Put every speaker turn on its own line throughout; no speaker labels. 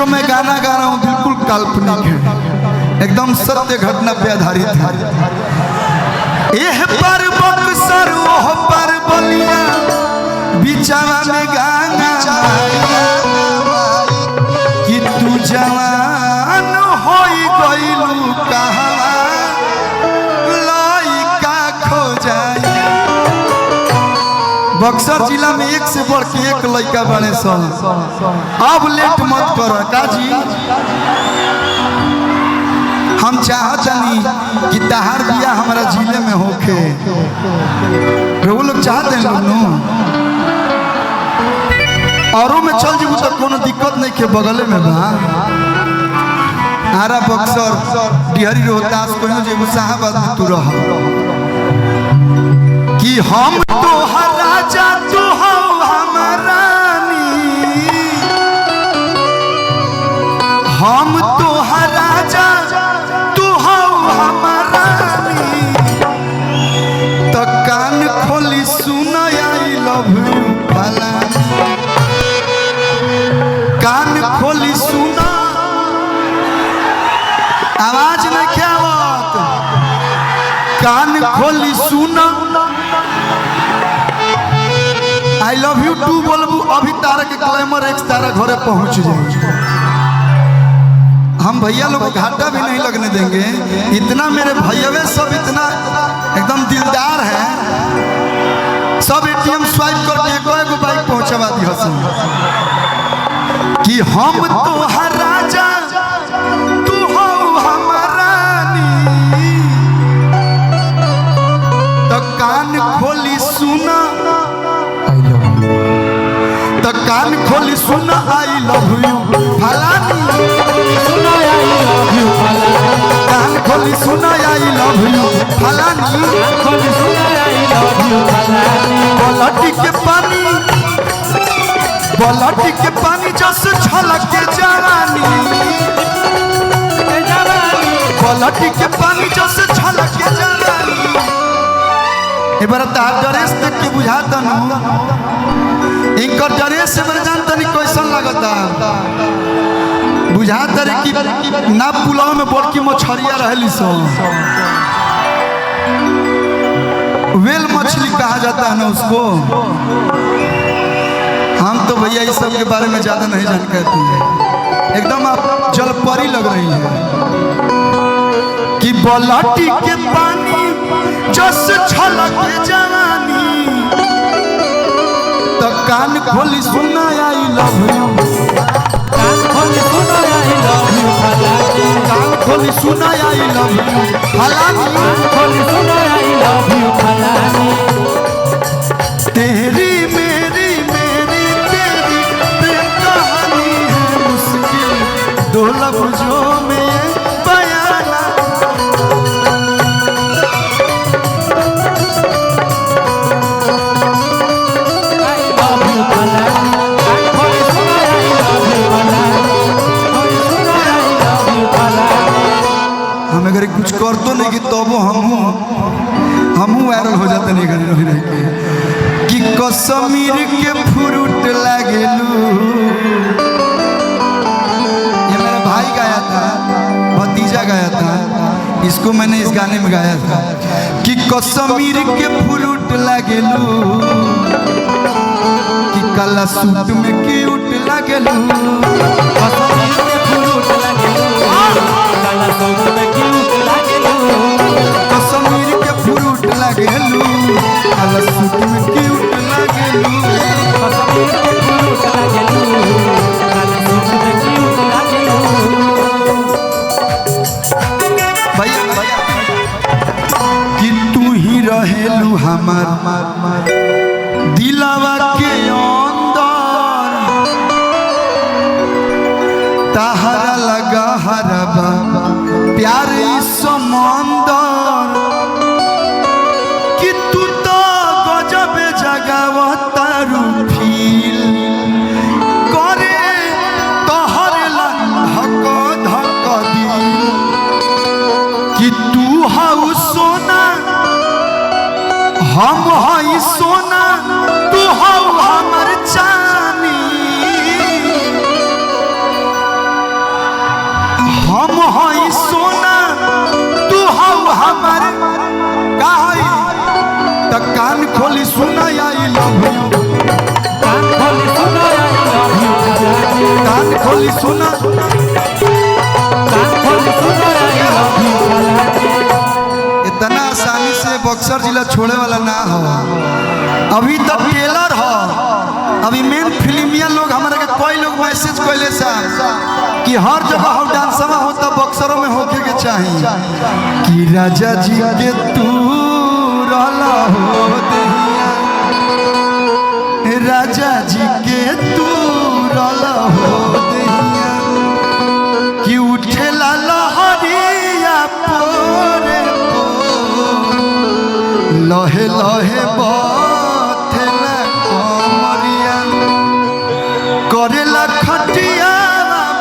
मैं गाना गा रहा हूँ बिल्कुल काल्पनिक है, एकदम सत्य घटना पे आधारित है। एह पर बक्सर ओह पर बलिया बिचावा में गाना कि तू जवान होई गइलू कहवा लइका खो जाए। बक्सर जिला में एक से बढ़ के एक लड़का बने सन। अब लेट मत कर काजी, हम चाहतनी कि तहार बिया हमारा जिले में होके, वो लोग चाहते हैं लोग नो औरों में चल जीबू तो कोनो दिक्कत नहीं के, बगले में बा आरा बक्सर डिहरी रोहतास कोनो जेबू साहबाद में तू रह कि हम तो हर राजा तू हो हमारा नी, हम तो हर राजा तू हो हमारा नी, तो कान खोली सुन आई लव यू भला, कान खोली सुना, आवाज में क्या बात, कान खोली सुना आई लव यू टू बोलबू अभी तारा के क्लेमर एक तारा घरे पहुंच जाए। हम भैया लोग को घाटा भी नहीं लगने देंगे, इतना मेरे भैया सब इतना एकदम दिलदार है, सब एटीएम स्वाइप करके एक बाइक पहुंचवा दी हसन कि हम तो हर राजा तू हो हमारा नी, तो कान खोली सुना, तो कान खोली सुना आई लव यू फलानी, कान खोली सुना आई लव यू फलानी, पलटी के पानी, पलटी के पानी जस छलक के जवानी, पलटी के पानी जस छलक के जवानी। एक बार तार ड्रेस देख के बुझाता न, इनकर ड्रेस से मेरे जानता नहीं कैसा लगता, बुझाता रे कि ना पुलाव में बड़की मछरिया रहली सो, वेल मछली कहा जाता है ना उसको। हम तो भैया इस सब के बारे में ज्यादा नहीं जानते, एकदम आप जलपरी लग रही है कि बलाटी के पानी जस छलक के जवानी, तो कान खोली सुना आई लव यू, कान खोली सुना आई लव यू फलानी, कान खोली सुना आई लव यू फलानी, कान खोली सुना आई लव यू फलानी। तेरी मेरी मेरी तेरी प्रेम कहानी है मुश्किल दो लफ्जों में बयाना, हम अगर कुछ कर तो नहीं कि तब हम वायरल हो जाते नहीं घर रह के कि कश्मीर के फ्रूट लागेलू, ये मेरा भाई गाया था, भतीजा गाया था, इसको मैंने इस गाने में गाया था कि कश्मीर के फ्रूट लागेलू, कि काला सूट में क्यूट लागेलू, कश्मीर के फ्रूट लागेलू, काला सूट में क्यूट लागेलू, कश्मीर के फ्रूट लागेलू, काला सूट में क्यूट लागेलू, कश्मीर के फ्रूट लागेलू, काला सूट में क्यूट लागेलू। भैया कि तू ही रहेलू हमार दिलवा के अंदर, तहरा लगा हरबा प्यार समंदर, कि तू तो गजब जगावतारू फील करे तोहर धक धक दिल, कि तू हऊ सोना हम हई सोना, तू हऊ हमर चानी, खोली सुना इतना आसानी से बक्सर जिला छोड़े वाला ना हो। अभी तक टेलर हो, अभी मेन फिल्मिया लोग हमारे के कोई लोग मैसेज कैले कि हर जगह हो डांसवा होता बक्सरों में होके के चाहिए कि राजा जी के तू रहला हो दहिया, राजा जी के तू रहला हो दहिया कि उठेला लहरिया पोरे लहे लहे बथेला कमरिया करेला खटिया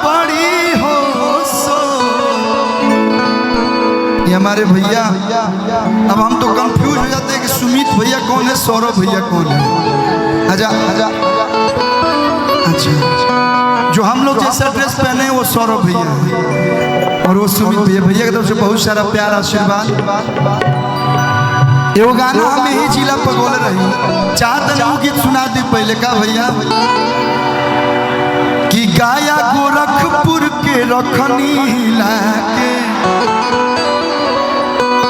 बड़ी हो सो। ये हमारे भैया, अब हम तो कंफ्यूज हो जाते हैं कि सुमित भैया कौन है, सौरभ भैया कौन है। अच्छा जो हम लोग जैसा ड्रेस पहने हैं वो सौरभ भैया है और वो सुमित भैया। भैया की तरफ से बहुत सारा प्यार आशीर्वाद। एगो गाना हमें ही जिला पर बोल रही चाहते वो गीत सुना दी पहले का भैया कि गाया गोरखपुर के रखनी लाके,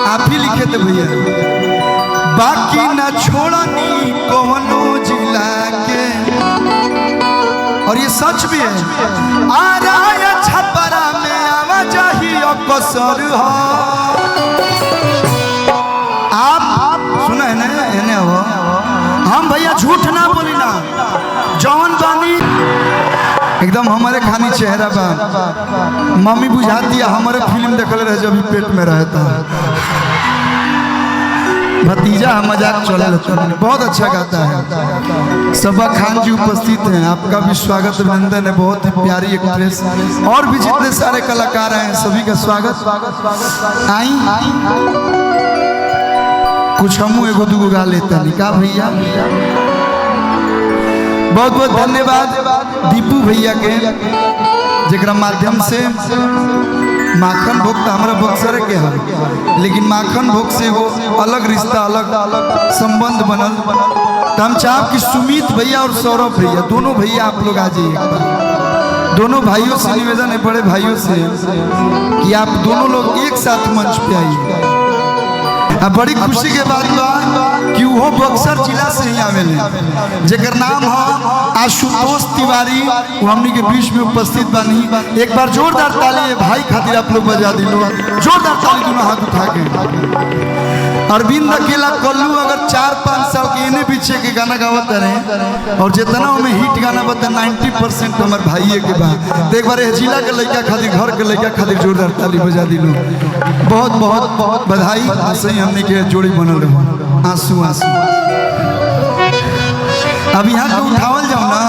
आप ही लिखे थे भैया, बाकी न छोड़नी कोनो जिला के। और ये सच भी है, आ रहा छपरा में आवाजाही अकसर हो। आप सुना है ना हो, हम भैया झूठ ना बोली ना, जौन बानी एकदम हमारे खानी चेहरा बा। मम्मी बुझाती है हमारे फिल्म देखल रहे जब पेट में रहता भतीजा मजाक चल रहा है, बहुत अच्छा गाता है। सबा खान जी उपस्थित हैं, आपका भी स्वागत अभिनंदन है। बहुत ही प्यारी एक्ट्रेस और भी जितने सारे कलाकार हैं सभी का स्वागत। आई कुछ हमू एगो दूगो गा लेता निका भैया। बहुत बहुत धन्यवाद दीपू भैया के जेकरा माध्यम से माखन भोग तो हमारा बक्सर के है, लेकिन माखन भोग से वो अलग रिश्ता अलग संबंध बनल। तो हम चाह कि सुमित भैया और सौरभ भैया दोनों भैया आप लोग आ जाइए। दोनों भाइयों से निवेदन है, बड़े भाइयों से, कि आप दोनों लोग एक साथ मंच पे आइए। अब बड़ी खुशी के बात बा कि वो बक्सर जिला से ही आवेले जेकर नाम हो आशुतोष तिवारी, वो हमनी के बीच में उपस्थित बानी। एक बार जोरदार ताली भाई खातिर आप लोग बजा दिलो, जोरदार ताली दोनों हाथ उठा के। अरविंद अकेला कल्लू अगर 4-5 साल के इन्हें पीछे के गाना गावत रहे और जितना में हिट गाना बता 90% हमारे भाई के बा। तो एक बार जिला के लड़का खातिर, घर के लड़का खातिर जोरदार ताली बजा दिलो। बहुत बहुत बहुत बधाई। सही हमने के जोड़ी बनल रहो। आंसू आंसू अब यहाँ तो उठावल जाओ ना।